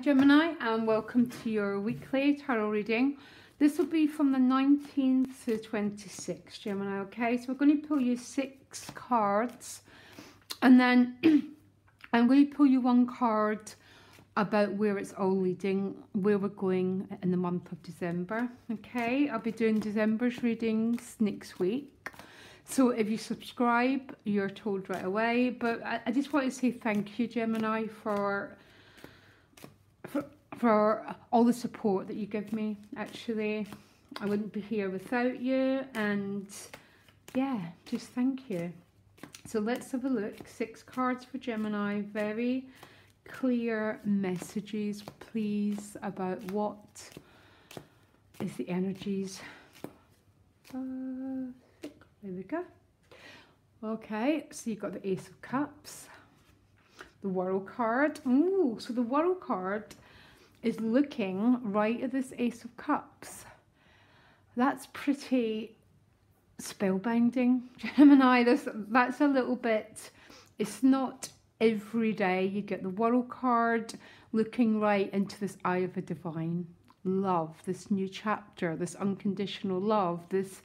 Gemini, and welcome to your weekly tarot reading. This will be from the 19th to the 26th, Gemini, okay? So we're going to pull you 6 cards, and then I'm going to pull you one card about where it's all leading, where we're going in the month of December, okay? I'll be doing December's readings next week. So if you subscribe, you're told right away. But I just want to say thank you, Gemini, for all the support that you give me. Actually, I wouldn't be here without you, and yeah, just thank you. So let's have a look. 6 cards for Gemini. Very clear messages, please, about what is the energies. There we go. Okay, so you've got the Ace of Cups, the World card. Ooh, so the World card is looking right at this Ace of Cups. That's pretty spellbinding, Gemini. That's a little bit, it's not every day you get the World card looking right into this eye of a divine love, this new chapter, this unconditional love, this,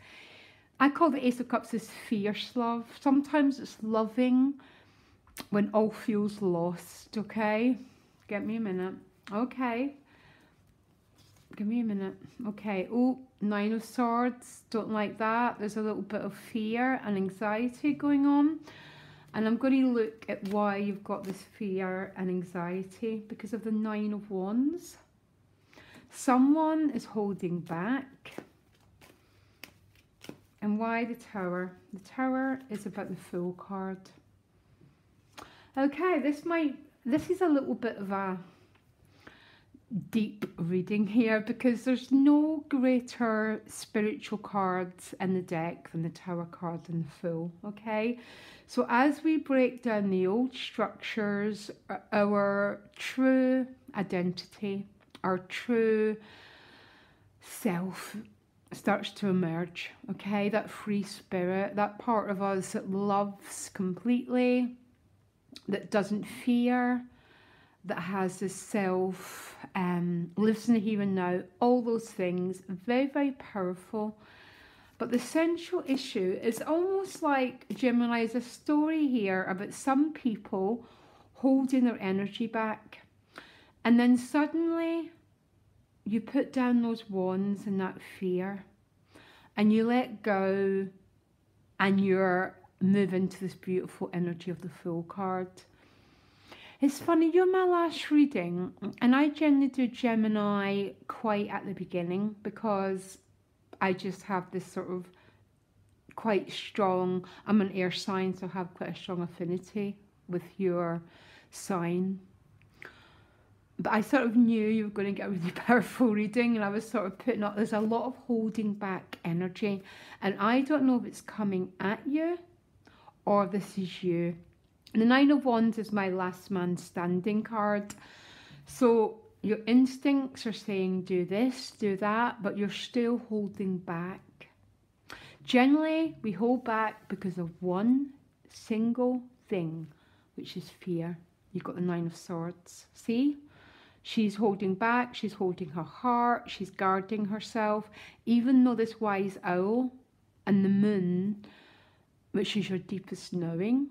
I call the Ace of Cups this fierce love. Sometimes it's loving when all feels lost, okay? Get me a minute. Okay. Give me a minute. Okay. Oh, 9 of Swords. Don't like that. There's a little bit of fear and anxiety going on. And I'm going to look at why you've got this fear and anxiety, because of the 9 of Wands. Someone is holding back. And why the Tower? The Tower is about the Fool card. Okay, this is a little bit of a deep reading here, because there's no greater spiritual cards in the deck than the Tower card and the Fool, okay? So as we break down the old structures, our true identity, our true self starts to emerge, okay? That free spirit, that part of us that loves completely, that doesn't fear, that has this self, lives in the here and now, all those things, very, very powerful. But the central issue is almost like, Gemini, is a story here about some people holding their energy back, and then suddenly you put down those wands and that fear, and you let go, and you're moving to this beautiful energy of the Fool card. It's funny, you're my last reading, and I generally do Gemini quite at the beginning, because I just have this sort of quite strong, I'm an air sign, so I have quite a strong affinity with your sign. But I sort of knew you were going to get a really powerful reading, and I was sort of putting up, there's a lot of holding back energy, and I don't know if it's coming at you or this is you. The 9 of Wands is my last man standing card. So your instincts are saying do this, do that, but you're still holding back. Generally, we hold back because of one single thing, which is fear. You've got the 9 of Swords. See? She's holding back, she's holding her heart, she's guarding herself. Even though this wise owl and the moon, which is your deepest knowing,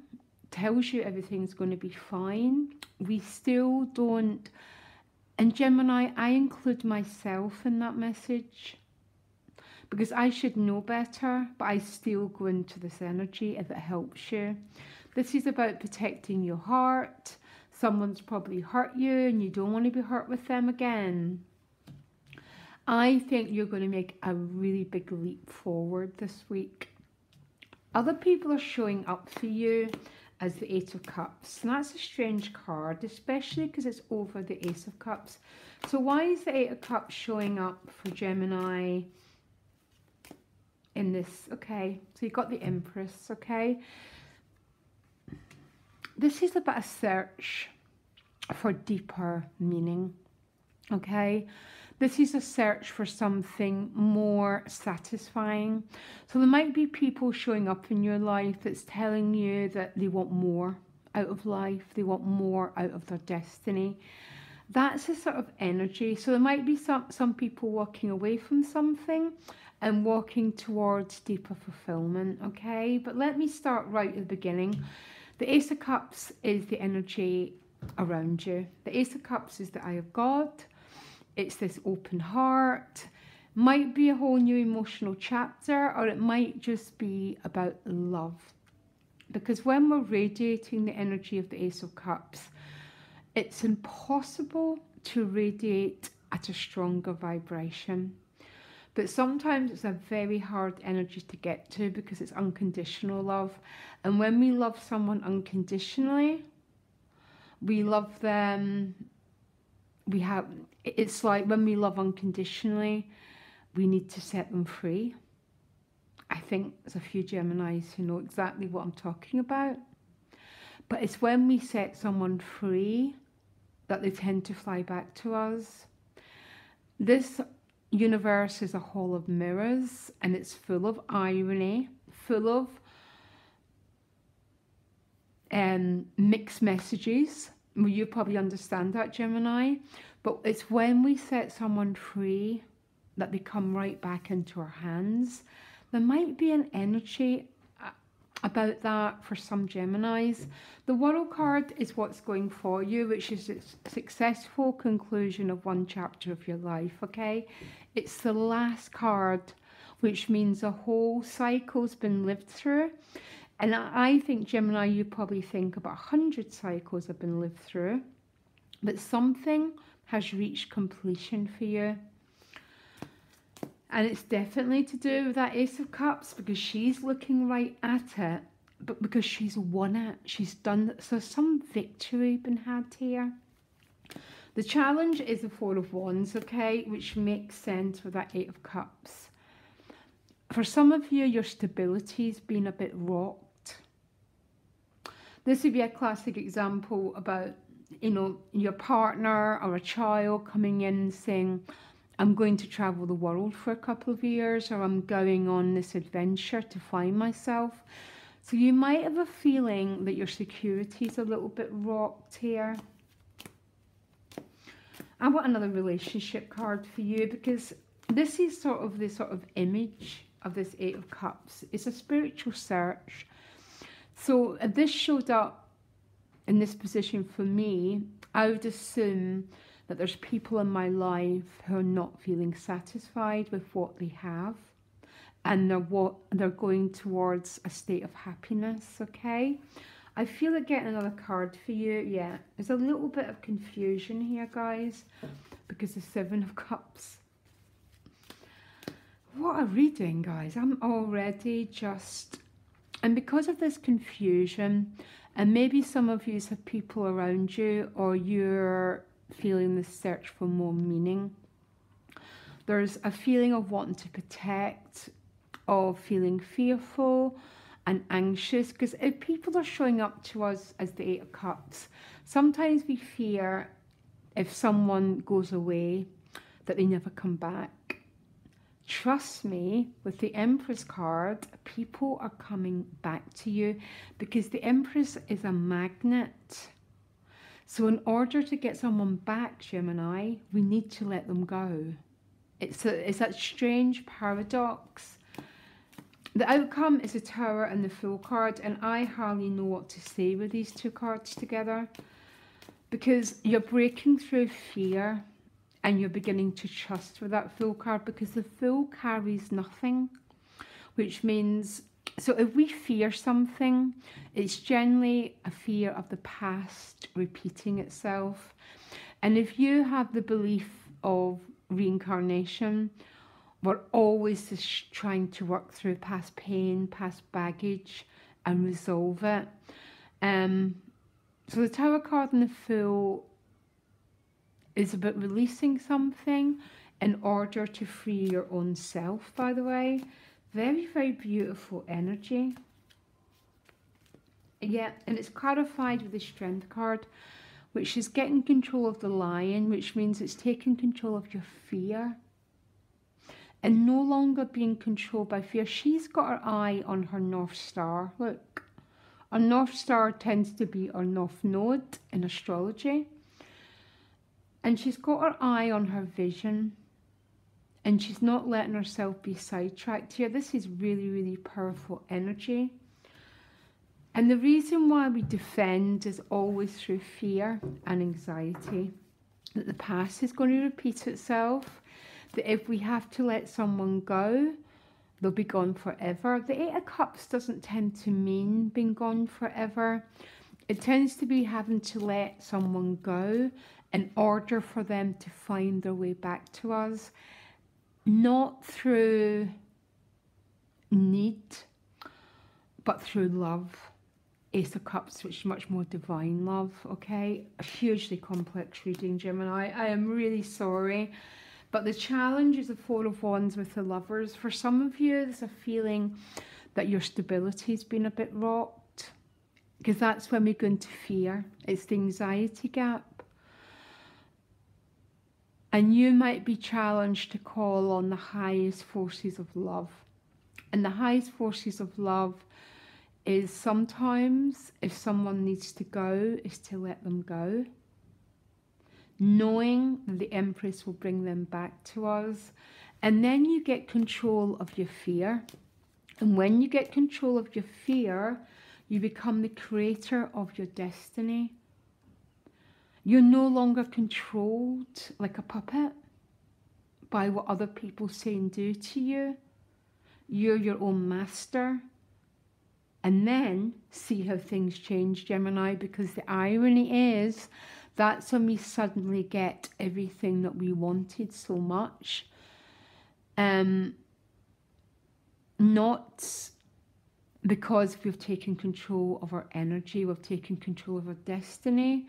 tells you everything's going to be fine, we still don't. And Gemini, I include myself in that message, because I should know better, but I still go into this energy if it helps you. This is about protecting your heart. Someone's probably hurt you and you don't want to be hurt with them again. I think you're going to make a really big leap forward this week. Other people are showing up for you as the 8 of Cups. And that's a strange card, especially because it's over the Ace of Cups. So why is the 8 of Cups showing up for Gemini in this? Okay, so you've got the Empress, okay? This is about a search for deeper meaning, okay? This is a search for something more satisfying. So there might be people showing up in your life that's telling you that they want more out of life. They want more out of their destiny. That's a sort of energy. So there might be some people walking away from something and walking towards deeper fulfillment, okay? But let me start right at the beginning. The Ace of Cups is the energy around you. The Ace of Cups is the eye of God. It's this open heart. Might be a whole new emotional chapter, or it might just be about love. Because when we're radiating the energy of the Ace of Cups, it's impossible to radiate at a stronger vibration. But sometimes it's a very hard energy to get to because it's unconditional love. And when we love someone unconditionally, we love them. It's like when we love unconditionally, we need to set them free. I think there's a few Geminis who know exactly what I'm talking about. But it's when we set someone free that they tend to fly back to us. This universe is a hall of mirrors, and it's full of irony, full of mixed messages. Well, you probably understand that, Gemini. But it's when we set someone free that they come right back into our hands. There might be an energy about that for some Geminis. The World card is what's going for you, which is a successful conclusion of one chapter of your life, okay? It's the last card, which means a whole cycle's been lived through. And I think, Gemini, you probably think about 100 cycles have been lived through, but something has reached completion for you. And it's definitely to do with that Ace of Cups, because she's looking right at it, but because she's won it, she's done it. So some victory been had here. The challenge is the Four of Wands, okay, which makes sense with that Eight of Cups. For some of you, your stability's been a bit rocked. This would be a classic example about, you know, your partner or a child coming in saying, I'm going to travel the world for a couple of years, or I'm going on this adventure to find myself. So you might have a feeling that your security is a little bit rocked here. I want another relationship card for you, because this is sort of the image of this Eight of Cups. It's a spiritual search. So if this showed up in this position for me, I would assume that there's people in my life who are not feeling satisfied with what they have, and they're going towards a state of happiness, okay? I feel like getting another card for you. Yeah, there's a little bit of confusion here, guys, because the Seven of Cups. What a reading, guys. I'm already just... And because of this confusion, and maybe some of you have people around you, or you're feeling the search for more meaning. There's a feeling of wanting to protect, of feeling fearful and anxious, because if people are showing up to us as the Eight of Cups, sometimes we fear if someone goes away that they never come back. Trust me, with the Empress card, people are coming back to you, because the Empress is a magnet. So in order to get someone back, Gemini, we need to let them go. It's that strange paradox. The outcome is the Tower and the Fool card, and I hardly know what to say with these two cards together, because you're breaking through fear and you're beginning to trust with that Fool card, because the Fool carries nothing, which means... So if we fear something, it's generally a fear of the past repeating itself. And if you have the belief of reincarnation, we're always just trying to work through past pain, past baggage, and resolve it. So the Tower card and the Fool is about releasing something in order to free your own self, by the way. Very, very beautiful energy. Yeah, and it's clarified with the Strength card, which is getting control of the Lion, which means it's taking control of your fear and no longer being controlled by fear. She's got her eye on her North Star. Look, our North Star tends to be our North Node in astrology. And she's got her eye on her vision. And she's not letting herself be sidetracked here. This is really, really powerful energy. And the reason why we defend is always through fear and anxiety. That the past is going to repeat itself. That if we have to let someone go, they'll be gone forever. The Eight of Cups doesn't tend to mean being gone forever. It tends to be having to let someone go in order for them to find their way back to us. Not through need, but through love. Ace of Cups, which is much more divine love, okay? A hugely complex reading, Gemini. I am really sorry. But the challenge is the Four of Wands with the Lovers. For some of you, there's a feeling that your stability has been a bit rocked. Because that's when we go into fear. It's the anxiety gap. And you might be challenged to call on the highest forces of love. And the highest forces of love is sometimes, if someone needs to go, is to let them go. Knowing that the Empress will bring them back to us. And then you get control of your fear. And when you get control of your fear, you become the creator of your destiny. You're no longer controlled like a puppet by what other people say and do to you. You're your own master. And then see how things change, Gemini, because the irony is that's when we suddenly get everything that we wanted so much. Not because we've taken control of our energy, we've taken control of our destiny.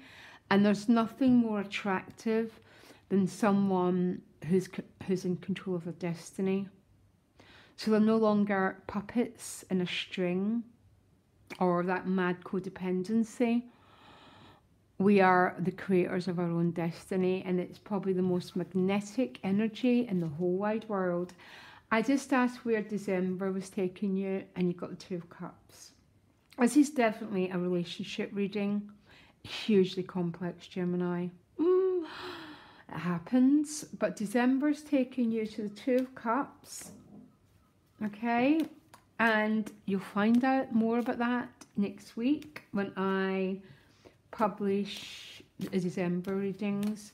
And there's nothing more attractive than someone who's in control of their destiny. So they're no longer puppets in a string or that mad codependency. We are the creators of our own destiny, and it's probably the most magnetic energy in the whole wide world. I just asked where December was taking you, and you got the Two of Cups. This is definitely a relationship reading. Hugely complex, Gemini. It happens. But December's taking you to the Two of Cups. Okay? And you'll find out more about that next week when I publish the December readings.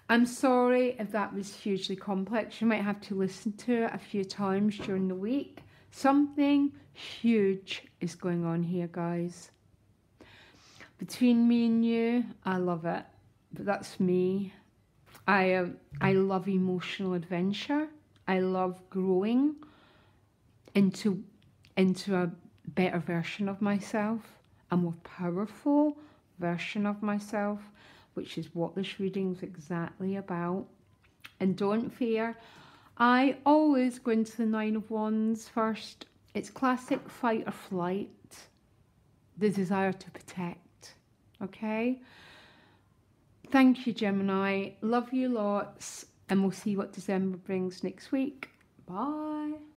I'm sorry if that was hugely complex. You might have to listen to it a few times during the week. Something huge is going on here, guys. Between me and you, I love it. But that's me. I love emotional adventure. I love growing into a better version of myself, a more powerful version of myself, which is what this reading is exactly about. And don't fear, I always go into the Nine of Wands first. It's classic fight or flight, the desire to protect. Okay? Thank you, Gemini. Love you lots. And we'll see what December brings next week. Bye.